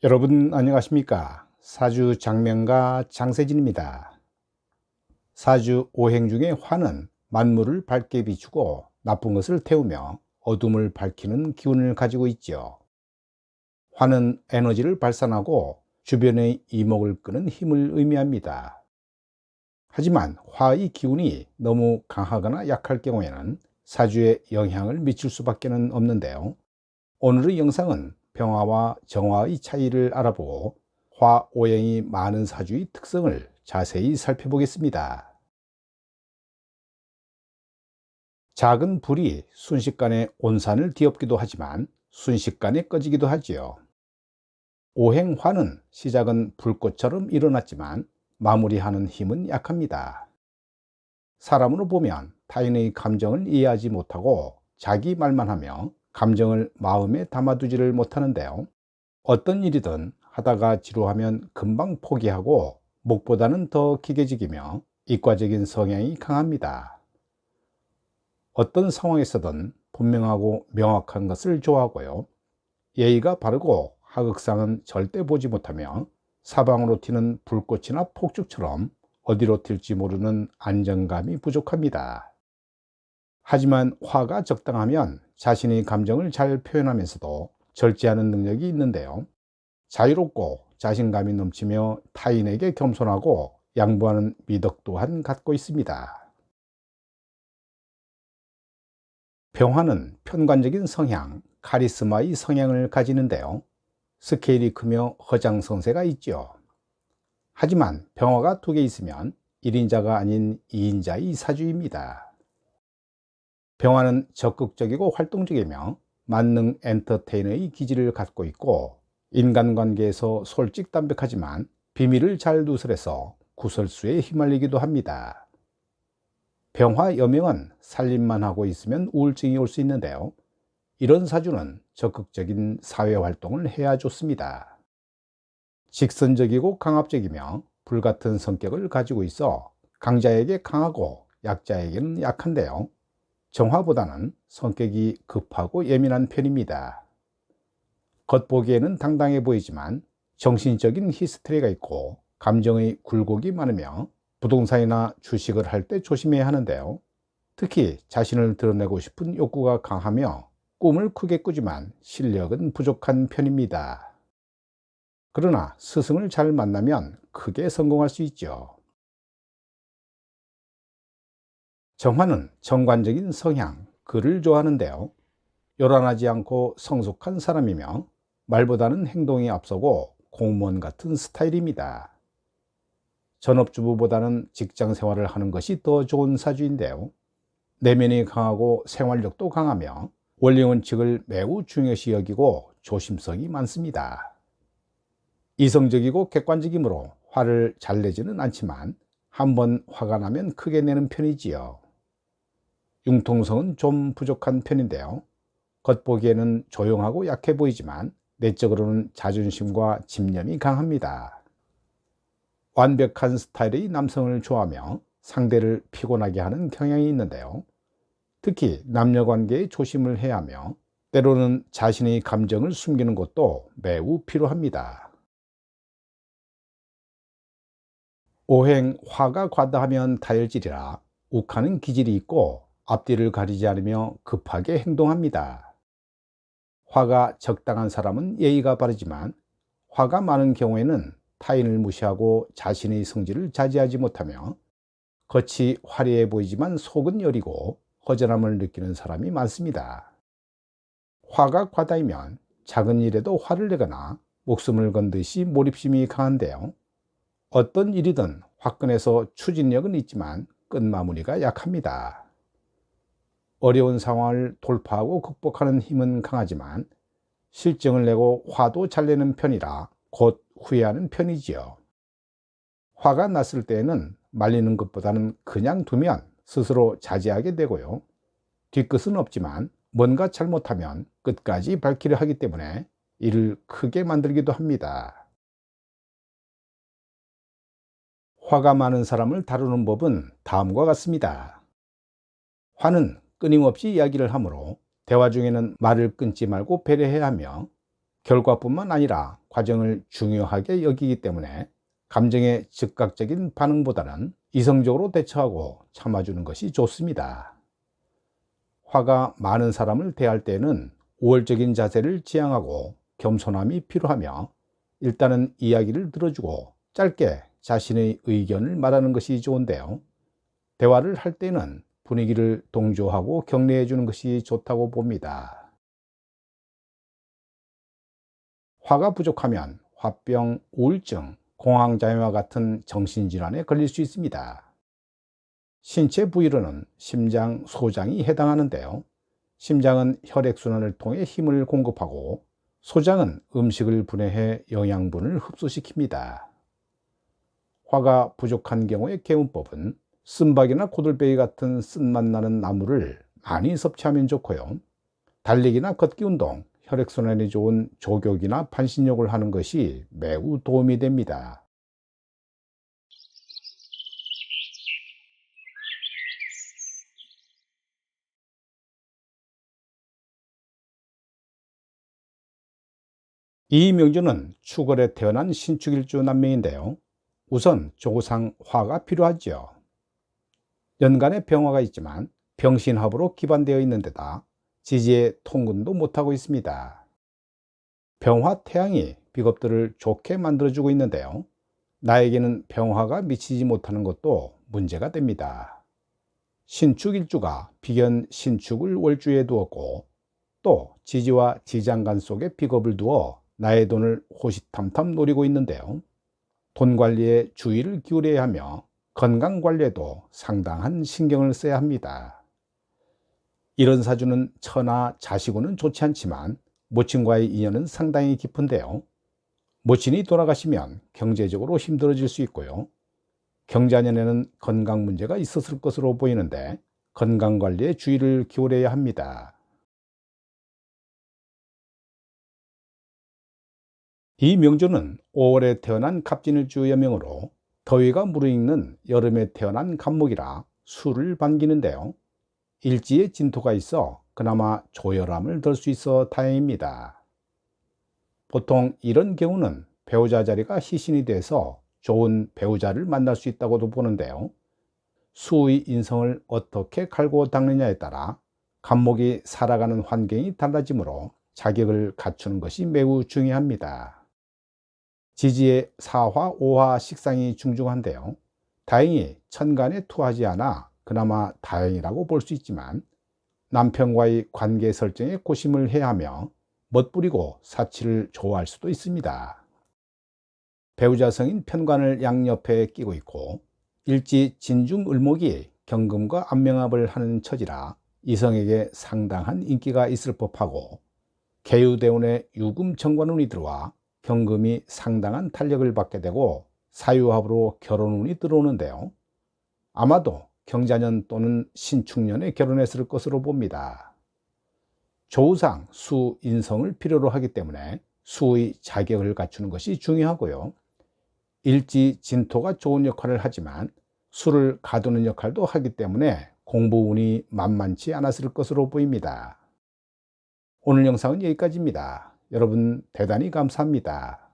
여러분 안녕하십니까? 사주 장명가 장세진입니다. 사주 오행 중에 화는 만물을 밝게 비추고 나쁜 것을 태우며 어둠을 밝히는 기운을 가지고 있지요. 화는 에너지를 발산하고 주변의 이목을 끄는 힘을 의미합니다. 하지만 화의 기운이 너무 강하거나 약할 경우에는 사주에 영향을 미칠 수밖에 없는데요. 오늘의 영상은 병화와 정화의 차이를 알아보고 화, 오행이 많은 사주의 특성을 자세히 살펴보겠습니다. 작은 불이 순식간에 온산을 뒤엎기도 하지만 순식간에 꺼지기도 하지요. 오행화는 시작은 불꽃처럼 일어났지만 마무리하는 힘은 약합니다. 사람으로 보면 타인의 감정을 이해하지 못하고 자기 말만 하며 감정을 마음에 담아두지를 못하는데요. 어떤 일이든 하다가 지루하면 금방 포기하고 목보다는 더 기계적이며 이과적인 성향이 강합니다. 어떤 상황에서든 분명하고 명확한 것을 좋아하고요. 예의가 바르고 하극상은 절대 보지 못하며 사방으로 튀는 불꽃이나 폭죽처럼 어디로 튈지 모르는 안정감이 부족합니다. 하지만 화가 적당하면 자신의 감정을 잘 표현하면서도 절제하는 능력이 있는데요. 자유롭고 자신감이 넘치며 타인에게 겸손하고 양보하는 미덕 또한 갖고 있습니다. 병화는 편관적인 성향, 카리스마의 성향을 가지는데요. 스케일이 크며 허장성세가 있죠. 하지만 병화가 2개 있으면 1인자가 아닌 2인자의 사주입니다. 병화는 적극적이고 활동적이며 만능 엔터테이너의 기질을 갖고 있고 인간관계에서 솔직담백하지만 비밀을 잘 누설해서 구설수에 휘말리기도 합니다. 병화 여명은 살림만 하고 있으면 우울증이 올 수 있는데요. 이런 사주는 적극적인 사회활동을 해야 좋습니다. 직선적이고 강압적이며 불같은 성격을 가지고 있어 강자에게 강하고 약자에게는 약한데요. 정화보다는 성격이 급하고 예민한 편입니다. 겉보기에는 당당해 보이지만 정신적인 히스테리가 있고 감정의 굴곡이 많으며 부동산이나 주식을 할 때 조심해야 하는데요. 특히 자신을 드러내고 싶은 욕구가 강하며 꿈을 크게 꾸지만 실력은 부족한 편입니다. 그러나 스승을 잘 만나면 크게 성공할 수 있죠. 정화는 정관적인 성향, 글을 좋아하는데요. 요란하지 않고 성숙한 사람이며 말보다는 행동이 앞서고 공무원 같은 스타일입니다. 전업주부보다는 직장 생활을 하는 것이 더 좋은 사주인데요. 내면이 강하고 생활력도 강하며 원리 원칙을 매우 중요시 여기고 조심성이 많습니다. 이성적이고 객관적이므로 화를 잘 내지는 않지만 한번 화가 나면 크게 내는 편이지요. 융통성은 좀 부족한 편인데요. 겉보기에는 조용하고 약해 보이지만 내적으로는 자존심과 집념이 강합니다. 완벽한 스타일의 남성을 좋아하며 상대를 피곤하게 하는 경향이 있는데요. 특히 남녀관계에 조심을 해야 하며 때로는 자신의 감정을 숨기는 것도 매우 필요합니다. 오행 화가 과다하면 다혈질이라 욱하는 기질이 있고 앞뒤를 가리지 않으며 급하게 행동합니다. 화가 적당한 사람은 예의가 바르지만 화가 많은 경우에는 타인을 무시하고 자신의 성질을 자제하지 못하며 겉이 화려해 보이지만 속은 여리고 허전함을 느끼는 사람이 많습니다. 화가 과다이면 작은 일에도 화를 내거나 목숨을 건 듯이 몰입심이 강한데요. 어떤 일이든 화끈해서 추진력은 있지만 끝마무리가 약합니다. 어려운 상황을 돌파하고 극복하는 힘은 강하지만 실정을 내고 화도 잘 내는 편이라 곧 후회하는 편이지요. 화가 났을 때에는 말리는 것보다는 그냥 두면 스스로 자제하게 되고요. 뒤끝은 없지만 뭔가 잘못하면 끝까지 밝히려 하기 때문에 일을 크게 만들기도 합니다. 화가 많은 사람을 다루는 법은 다음과 같습니다. 화는 끊임없이 이야기를 하므로 대화 중에는 말을 끊지 말고 배려해야 하며 결과뿐만 아니라 과정을 중요하게 여기기 때문에 감정의 즉각적인 반응보다는 이성적으로 대처하고 참아주는 것이 좋습니다. 화가 많은 사람을 대할 때는 우월적인 자세를 지향하고 겸손함이 필요하며 일단은 이야기를 들어주고 짧게 자신의 의견을 말하는 것이 좋은데요. 대화를 할 때는 분위기를 동조하고 격려해 주는 것이 좋다고 봅니다. 화가 부족하면 화병, 우울증, 공황장애와 같은 정신질환에 걸릴 수 있습니다. 신체 부위로는 심장, 소장이 해당하는데요. 심장은 혈액순환을 통해 힘을 공급하고 소장은 음식을 분해해 영양분을 흡수시킵니다. 화가 부족한 경우의 개운법은 쓴박이나 고들빼기 같은 쓴맛 나는 나물을 많이 섭취하면 좋고요. 달리기나 걷기 운동, 혈액순환이 좋은 족욕이나 반신욕을 하는 것이 매우 도움이 됩니다. 이명주는 추월에 태어난 신축일주 남명인데요. 우선 조상 화가 필요하지요. 연간에 병화가 있지만 병신합으로 기반되어 있는 데다 지지에 통근도 못하고 있습니다. 병화 태양이 비겁들을 좋게 만들어주고 있는데요. 나에게는 병화가 미치지 못하는 것도 문제가 됩니다. 신축일주가 비견 신축을 월주에 두었고 또 지지와 지장간 속에 비겁을 두어 나의 돈을 호시탐탐 노리고 있는데요. 돈 관리에 주의를 기울여야 하며 건강 관리에도 상당한 신경을 써야 합니다. 이런 사주는 처나 자식운은 좋지 않지만 모친과의 인연은 상당히 깊은데요. 모친이 돌아가시면 경제적으로 힘들어질 수 있고요. 경자년에는 건강 문제가 있었을 것으로 보이는데 건강 관리에 주의를 기울여야 합니다. 이 명조는 5월에 태어난 갑진일주 여명으로 더위가 무르익는 여름에 태어난 갑목이라 술을 반기는데요. 일지에 진토가 있어 그나마 조열함을 덜 수 있어 다행입니다. 보통 이런 경우는 배우자 자리가 희신이 돼서 좋은 배우자를 만날 수 있다고도 보는데요. 수의 인성을 어떻게 갈고 닦느냐에 따라 갑목이 살아가는 환경이 달라지므로 자격을 갖추는 것이 매우 중요합니다. 지지의 사화, 오화 식상이 중중한데요. 다행히 천간에 투하지 않아 그나마 다행이라고 볼 수 있지만 남편과의 관계 설정에 고심을 해야 하며 멋부리고 사치를 좋아할 수도 있습니다. 배우자성인 편관을 양옆에 끼고 있고 일지 진중을목이 경금과 안명합을 하는 처지라 이성에게 상당한 인기가 있을 법하고 계유대운에 유금 정관운이 들어와 경금이 상당한 탄력을 받게 되고 사유합으로 결혼운이 들어오는데요. 아마도 경자년 또는 신축년에 결혼했을 것으로 봅니다. 조우상 수 인성을 필요로 하기 때문에 수의 자격을 갖추는 것이 중요하고요. 일지 진토가 좋은 역할을 하지만 수를 가두는 역할도 하기 때문에 공부운이 만만치 않았을 것으로 보입니다. 오늘 영상은 여기까지입니다. 여러분 대단히 감사합니다.